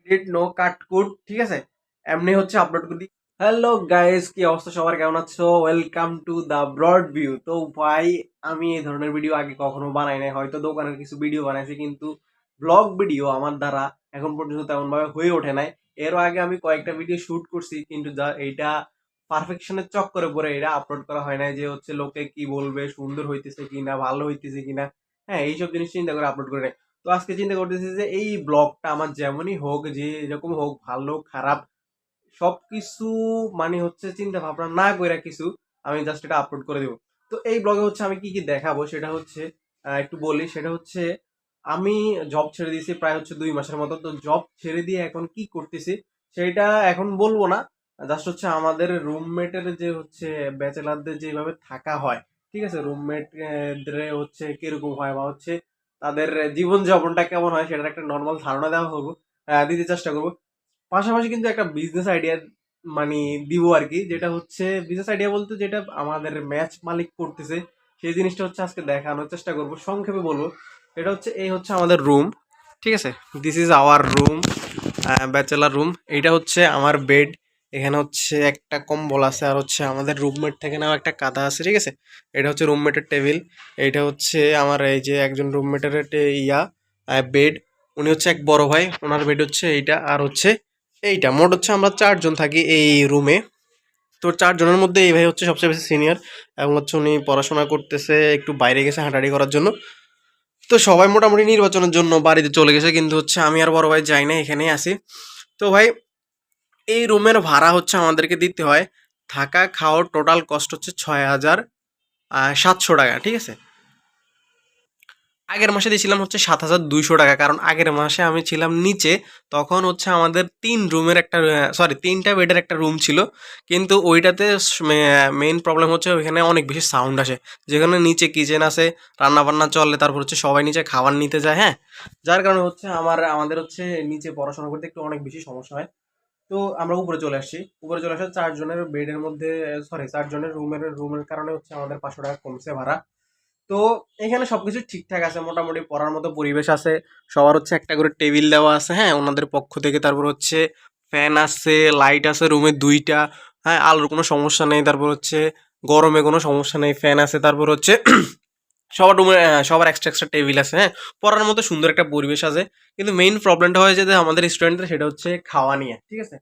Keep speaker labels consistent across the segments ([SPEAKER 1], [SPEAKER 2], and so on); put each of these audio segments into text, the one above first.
[SPEAKER 1] Edit no কাটকুট, ঠিক আছে, এমনি হচ্ছে আপলোড করে দিই। হ্যালো গাইস, কি অবস্থা সবার, কেমন আছো? Welcome to the Broad View. তো ভাই, আমি এই ধরনের ভিডিও আগে কখনো বানাই নাই, হয়তো দোকানের কিছু ভিডিও বানাইছি, কিন্তু ব্লগ ভিডিও আমার দ্বারা এখন পর্যন্ত তেমন ভাবে হয়ে ওঠে নাই। এরও আগে আমি কয়েকটা ভিডিও শুট করছি, কিন্তু যা এইটা পারফেকশনের চক্করে পড়ে এটা আপলোড করা হয় নাই, যে হচ্ছে লোকে কি বলবে, সুন্দর হইতেছে কিনা, ভালো হইতেছে কিনা, হ্যাঁ এইসব জিনিস চিন্তা করে আপলোড করে নাই। তো আজকে চিন্তা করতেছি যে এই ব্লগটা আমার যেমনই হোক, যে এরকম হোক, ভালো খারাপ সবকিছু মানে হচ্ছে চিন্তা ভাবনা না করে কিছু আমি জাস্ট এটা আপলোড করে দেবো। তো এই ব্লগে হচ্ছে আমি কি কি দেখাবো সেটা হচ্ছে একটু বলি। সেটা হচ্ছে আমি জব ছেড়ে দিয়েছি প্রায় হচ্ছে 2 মাসের মতো। তো জব ছেড়ে দিয়ে এখন কি করতেছি সেটা এখন বলবো না, জাস্ট হচ্ছে আমাদের রুমমেটের যে হচ্ছে ব্যাচেলারদের যেভাবে থাকা হয়, ঠিক আছে, রুমমেট হচ্ছে কিরকম হয় বা হচ্ছে তাদের জীবনযাপনটা কেমন হয় সেটার একটা নর্মাল ধারণা দেওয়া হবো, দিতে চেষ্টা করবো। পাশাপাশি কিন্তু একটা বিজনেস আইডিয়া মানে দিব আর কি, যেটা হচ্ছে বিজনেস আইডিয়া বলতে যেটা আমাদের ম্যাচ মালিক করতেছে সেই জিনিসটা হচ্ছে আজকে দেখানোর চেষ্টা করব। সংক্ষেপে বলবো, এটা হচ্ছে এই হচ্ছে আমাদের রুম, ঠিক আছে, this is our room, bachelor room. এইটা হচ্ছে আমার বেড, এখানে হচ্ছে একটা কম্বল আছে, আর হচ্ছে আমাদের রুমমেট থেকে নেওয়া একটা কাঁথা আছে, ঠিক আছে। এটা হচ্ছে রুমমেটের টেবিল। এইটা হচ্ছে আমার এই যে একজন রুমমেটের ইয়া বেড, উনি হচ্ছে এক বড় ভাই, ওনার বেড হচ্ছে এইটা, আর হচ্ছে এইটা। মোট হচ্ছে আমরা 4 জন থাকি এই রুমে। তো 4 জনের মধ্যে এই ভাই হচ্ছে সবচেয়ে বেশি সিনিয়র, এবং হচ্ছে উনি পড়াশোনা করতেছে, একটু বাইরে গেছে হাঁটাহাঁটি করার জন্য। তো সবাই মোটামুটি নির্বাচনের জন্য বাড়িতে চলে গেছে, কিন্তু হচ্ছে আমি আর বড় ভাই যাই না, এখানেই আছি। তো ভাই, এই রুমের ভাড়া হচ্ছে আমাদেরকে দিতে হয়, থাকা খাওয়ার টোটাল কস্ট হচ্ছে 6,700 টাকা, ঠিক আছে। আগের মাসে দিয়েছিলাম হচ্ছে 7,200 টাকা, কারণ আগের মাসে আমি ছিলাম নিচে। তখন হচ্ছে আমাদের 3 রুমের একটা, সরি 3টা বেডের একটা রুম ছিল, কিন্তু ওইটাতে মেইন প্রবলেম হচ্ছে ওইখানে অনেক বেশি সাউন্ড আসে। যেখানে নিচে কিচেন আছে, রান্না বান্না চলে, তারপর হচ্ছে সবাই নিচে খাবার নিতে যায়, হ্যাঁ। যার কারণে হচ্ছে আমাদের হচ্ছে নিচে পড়াশোনা করতে একটু অনেক বেশি সমস্যা হয়। তো আমরা উপরে চলে আসছি, উপরে চলে আসা 4 জনের বেডের মধ্যে, সরি 4 জনের রুমের কারণে হচ্ছে আমাদের 500 টাকা কমছে ভাড়া। তো এখানে সবকিছু ঠিকঠাক আছে, মোটামুটি পড়ার মতো পরিবেশ আছে। সবার হচ্ছে একটা করে টেবিল দেওয়া আছে, হ্যাঁ, ওনাদের পক্ষ থেকে। তারপর হচ্ছে ফ্যান আছে, লাইট আছে রুমে 2টা, হ্যাঁ, আলোর কোনো সমস্যা নেই। তারপর হচ্ছে গরমে কোনো সমস্যা নেই, ফ্যান আছে। তারপর হচ্ছে সবার রুমে সবার এক্সট্রা এক্সট্রা টেবিল আছে, হ্যাঁ, পড়ার মতো সুন্দর একটা পরিবেশ আছে। কিন্তু মেইন প্রবলেমটা হয় যে আমাদের স্টুডেন্টদের, সেটা হচ্ছে খাওয়া নিয়ে, ঠিক আছে।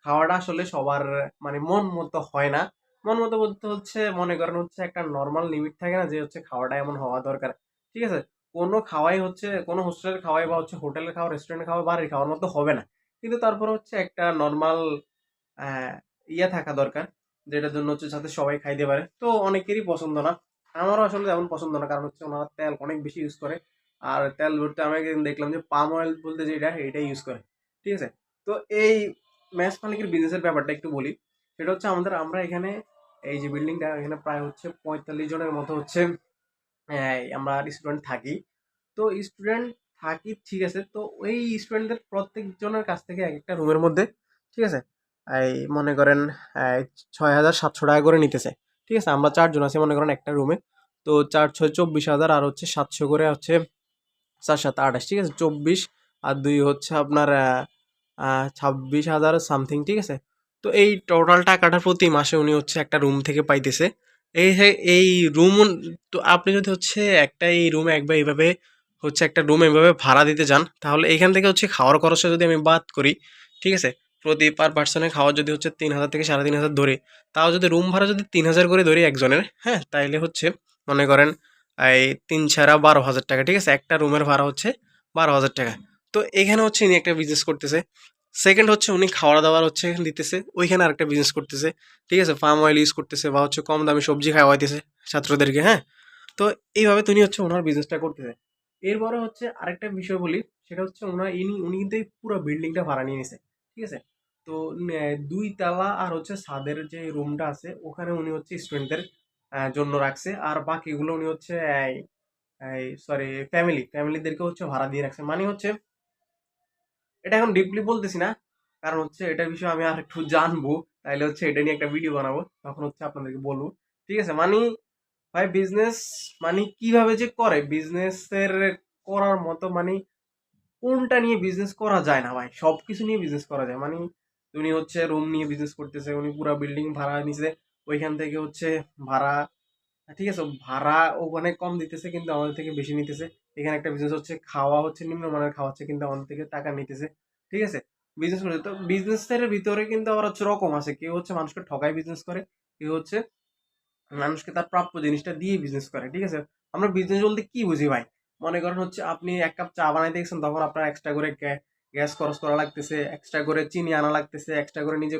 [SPEAKER 1] খাওয়াটা আসলে সবার মানে মন মতো হয় না। মন মতো বলতে হচ্ছে মনে করেন হচ্ছে একটা নর্মাল লিমিট থাকে না, যে হচ্ছে খাওয়াটা এমন হওয়া দরকার, ঠিক আছে। কোনো খাওয়াই হচ্ছে কোনো হোস্টেলের খাওয়াই বা হচ্ছে হোটেলের খাওয়া, রেস্টুরেন্টের খাওয়া, বাড়ির খাওয়ার মতো হবে না। কিন্তু তারপর হচ্ছে একটা নর্মাল ইয়ে থাকা দরকার, যেটার জন্য হচ্ছে যাতে সবাই খাইতে পারে। তো অনেকেরই পছন্দ না, আমারও আসলে তেমন পছন্দ না, কারণ হচ্ছে ওনারা তেল অনেক বেশি ইউজ করে। আর তেল বলতে আমি একদিন দেখলাম যে পাম অয়েল বলতে যেটা, এটাই ইউজ করে, ঠিক আছে। তো এই ম্যাচ মালিকের বিজনেসের ব্যাপারটা একটু বলি। সেটা হচ্ছে আমরা এখানে এই যে বিল্ডিংটা, এখানে প্রায় হচ্ছে 45 জনের মতো হচ্ছে আমরা স্টুডেন্ট থাকি। তো স্টুডেন্ট থাকি, ঠিক আছে। তো ওই স্টুডেন্টদের প্রত্যেক জনের কাছ থেকে এক একটা রুমের মধ্যে, ঠিক আছে, এই মনে করেন 6,700 টাকা করে নিতেছে, ঠিক আছে। আমরা 4 জন আছি মনে করেন একটা রুমে। তো 4 6 24,000, আর হচ্ছে 700 করে হচ্ছে 4 7 28, ঠিক আছে, 24। আর 2 হচ্ছে আপনার 26,000 সামথিং, ঠিক আছে। তো এই টোটাল টাকাটা প্রতি মাসে উনি হচ্ছে একটা রুম থেকে পাইতেছে। এই রুম, তো আপনি যদি হচ্ছে একটা এই রুমে একবার এইভাবে হচ্ছে একটা রুম এভাবে ভাড়া দিতে যান, তাহলে এখান থেকে হচ্ছে খাওয়ার খরচটা যদি আমি বাদ করি, ঠিক আছে, প্রতি পার পার্সনের খাওয়া যদি হচ্ছে 3,000 থেকে 3,500 ধরি, তাও যদি রুম ভাড়া যদি 3,000 করে ধরি একজনের, হ্যাঁ, তাইলে হচ্ছে মনে করেন এই 3 ছাড়া 12,000 টাকা, ঠিক আছে। একটা রুমের ভাড়া হচ্ছে 12,000 টাকা। তো এখানে হচ্ছে ইনি একটা বিজনেস করতেছে। সেকেন্ড হচ্ছে উনি খাওয়া দাওয়ার হচ্ছে এখানে দিতেছে, ওইখানে আরেকটা বিজনেস করতেছে, ঠিক আছে। ফার্ম অয়েল ইউজ করতেছে, বা হচ্ছে কম দামি সবজি খাওয়াইতেছে ছাত্রদেরকে, হ্যাঁ। তো এইভাবে তিনি হচ্ছে ওনার বিজনেসটা করতেছে। এরপরে হচ্ছে আরেকটা বিষয় বলি, সেটা হচ্ছে উনি কিন্তু এই পুরো বিল্ডিংটা ভাড়া নিয়ে নিছে, ঠিক আছে। তো 2 তলা আর হচ্ছে ছাদের যে রুমটা আছে, ওখানে উনি হচ্ছে স্টুডেন্টদের জন্য রাখছে, আর বাকিগুলো উনি হচ্ছে এই সরি ফ্যামিলিদেরকে হচ্ছে ভাড়া দিয়ে রাখছে। মানে হচ্ছে এটা এখন ডিপলি বলতেছি না, কারণ হচ্ছে এটার বিষয়ে আমি আর একটু জানবো, তাইলে হচ্ছে এটা নিয়ে একটা ভিডিও বানাবো, তখন হচ্ছে আপনাদেরকে বলবো, ঠিক আছে। মানে ভাই, বিজনেস মানে কিভাবে যে করে, বিজনেসের করার মতো মানে কোনটা নিয়ে বিজনেস করা যায় না ভাই? সবকিছু নিয়ে বিজনেস করা যায়। মানে উনি হচ্ছে রুম নিয়ে বিজনেস করতেছে, উনি পুরা বিল্ডিং ভাড়া নিছে, ওইখান থেকে হচ্ছে ভাড়া, ঠিক আছে, ভাড়া ওখানে কম দিতেছে কিন্তু আমাদের থেকে বেশি নিতেছে। এখানে একটা বিজনেস হচ্ছে খাওয়া হচ্ছে নিম্নমানের খাওয়াচ্ছে কিন্তু আমাদের থেকে টাকা নিতেছে, ঠিক আছে, বিজনেস করছে। তো বিজনেসের ভিতরে কিন্তু আবার হচ্ছে রকম আছে, কেউ হচ্ছে মানুষকে ঠকায় বিজনেস করে, কেউ হচ্ছে মানুষকে তার প্রাপ্য জিনিসটা দিয়ে বিজনেস করে, ঠিক আছে। আমরা বিজনেস বলতে কি বুঝি ভাই? মনে করেন হচ্ছে আপনি এক কাপ চা বানাইতে গেছেন, তখন আপনার এক্সট্রা করে গ্যাস খরচ করা লাগতেছে, এক্সট্রা করে চিনি আনা লাগতেছে, এক্সট্রা করে নিজে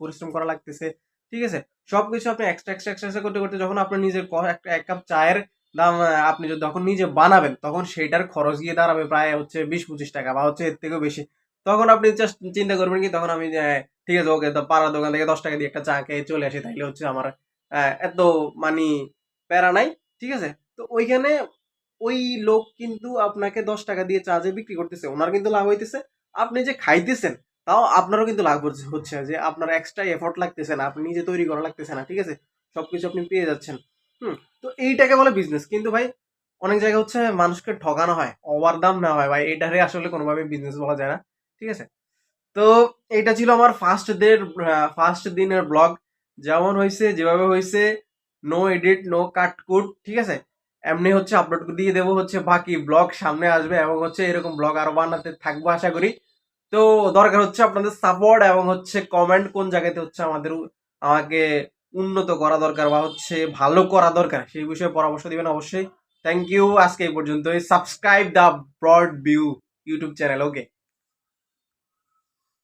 [SPEAKER 1] পরিশ্রম করা লাগতেছে, ঠিক আছে। সবকিছু আপনি এক্সট্রা এক্সট্রা এক্সট্রা করতে করতে যখন আপনার নিজের একটা এক কাপ চায়ের দাম আপনি যদি যখন নিজে বানাবেন, তখন সেইটার খরচ গিয়ে দাঁড়াবে প্রায় হচ্ছে 20-25 টাকা বা হচ্ছে এর থেকেও বেশি। তখন আপনি জাস্ট চিন্তা করবেন কি, তখন আমি ঠিক আছে, ওকে, তো পাড়ার দোকান থেকে 10 টাকা দিয়ে একটা চা খেয়ে চলে আসি, তাইলে হচ্ছে আমার এত মানি প্যারা নাই, ঠিক আছে। তো ওইখানে ওই লোক কিন্তু আপনাকে 10 টাকা দিয়ে চা যে বিক্রি করতেছে, ওনার কিন্তু লাভ হইতেছে। আপনি যে খাইতেছেন, তাও আপনারও কিন্তু লাভ হচ্ছে যে আপনার এক্সট্রা এফোর্ট লাগতেছে না, আপনি নিজে তৈরি করা লাগতেছে না, ঠিক আছে, সবকিছু আপনি পেয়ে যাচ্ছেন। তো এইটাকে বলে বিজনেস। কিন্তু ভাই অনেক জায়গায় হচ্ছে মানুষকে ঠকানো হয়, ওভার দাম নেওয়া হয় ভাই, এটারে আসলে কোনোভাবে বিজনেস বলা যায় না, ঠিক আছে। তো এইটা ছিল আমার ফার্স্ট দিনের ব্লগ। যেমন হয়েছে, যেভাবে হয়েছে, নো এডিট, নো কাট কুট, ঠিক আছে, এমনি হচ্ছে আপলোড দিয়ে দেবো। হচ্ছে বাকি ব্লগ সামনে আসবে এবং হচ্ছে এরকম ব্লগ আরো বানাতে থাকবো আশা করি। তো দরকার হচ্ছে আপনাদের সাপোর্ট এবং হচ্ছে কমেন্ট, কোন জায়গাতে হচ্ছে আমাকে উন্নত করা দরকার বা হচ্ছে ভালো করা দরকার, সেই বিষয়ে পরামর্শ দিবেন অবশ্যই। থ্যাংক ইউ, আজকে এই পর্যন্তই। Subscribe the Broad View YouTube channel, okay.